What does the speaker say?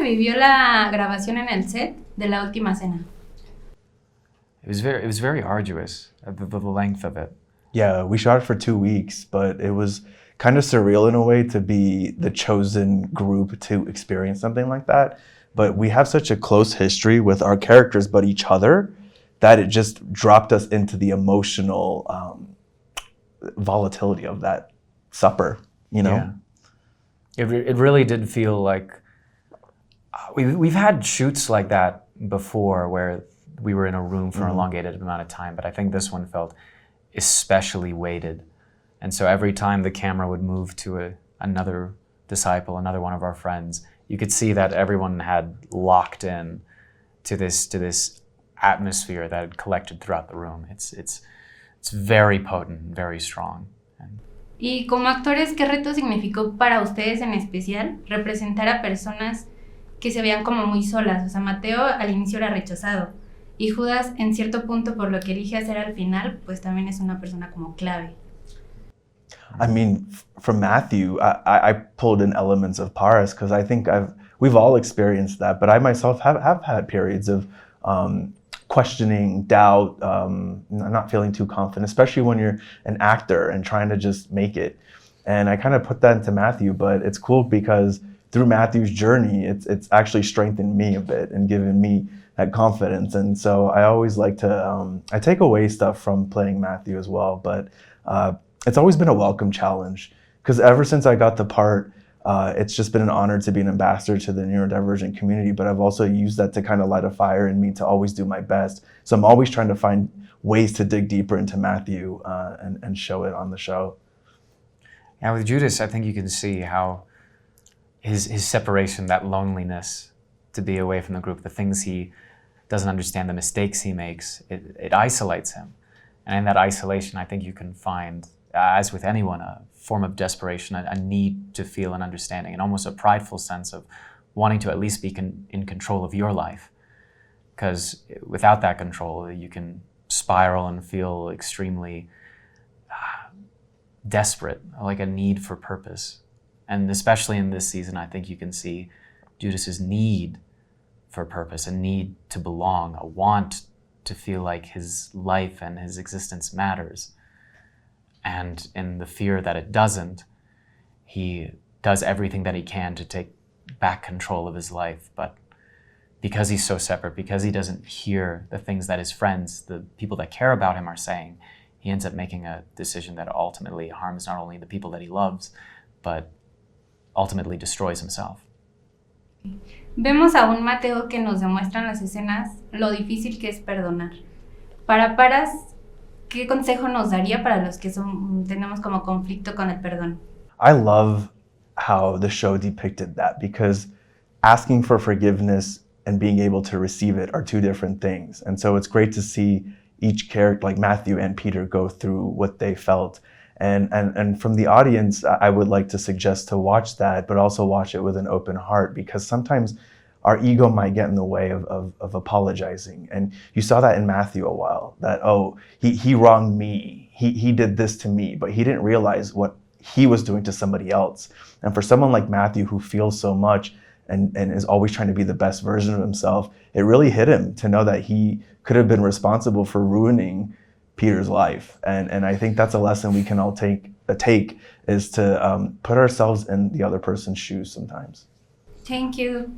vivió la grabación en el set de la última cena? It was very arduous, the length of it. Yeah, we shot it for 2 weeks, but it was kind of surreal in a way to be the chosen group to experience something like that. But we have such a close history with our characters, but each other, that it just dropped us into the emotional volatility of that supper, you know? Yeah. It really did feel like, we've had shoots like that before where we were in a room for an elongated amount of time, but I think this one felt especially weighted. And so every time the camera would move to another disciple, another one of our friends, you could see that everyone had locked in to this atmosphere that had collected throughout the room. It's very potent, very strong. Y como actores, ¿qué reto significó para ustedes en especial representar a personas que se veían como muy solas? O sea, Mateo al inicio era rechazado y Judas en cierto punto por lo que elige hacer al final, pues también es una persona como clave. I mean, from Matthew, I pulled in elements of Paris because I think we've all experienced that, but I myself have had periods of questioning, doubt, not feeling too confident, especially when you're an actor and trying to just make it. And I kind of put that into Matthew, but it's cool because through Matthew's journey, it's actually strengthened me a bit and given me that confidence. And so I always like to, I take away stuff from playing Matthew as well, but it's always been a welcome challenge because ever since I got the part, it's just been an honor to be an ambassador to the neurodivergent community, but I've also used that to kind of light a fire in me to always do my best. So I'm always trying to find ways to dig deeper into Matthew and show it on the show. Yeah, with Judas, I think you can see how his separation, that loneliness to be away from the group, the things he doesn't understand, the mistakes he makes, it isolates him. And in that isolation, I think you can find, as with anyone, a form of desperation, a need to feel an understanding, and almost a prideful sense of wanting to at least be in control of your life. Because without that control, you can spiral and feel extremely desperate, like a need for purpose. And especially in this season, I think you can see Judas's need for purpose, a need to belong, a want to feel like his life and his existence matters. And in the fear that it doesn't, he does everything that he can to take back control of his life. But because he's so separate, because he doesn't hear the things that his friends, the people that care about him are saying, he ends up making a decision that ultimately harms not only the people that he loves, but ultimately destroys himself. Vemos a un Mateo que nos demuestra en las escenas lo difícil que es perdonar. Para Paras, ¿qué consejo nos daría para los que tenemos como conflicto con el perdón? I love how the show depicted that because asking for forgiveness and being able to receive it are two different things. And so it's great to see each character, like Matthew and Peter, go through what they felt. And from the audience, I would like to suggest to watch that, but also watch it with an open heart, because sometimes our ego might get in the way of apologizing. And you saw that in Matthew a while, that, oh, he wronged me, he did this to me, but he didn't realize what he was doing to somebody else. And for someone like Matthew who feels so much and is always trying to be the best version of himself, it really hit him to know that he could have been responsible for ruining Peter's life. And I think that's a lesson we can all take is to put ourselves in the other person's shoes sometimes. Thank you.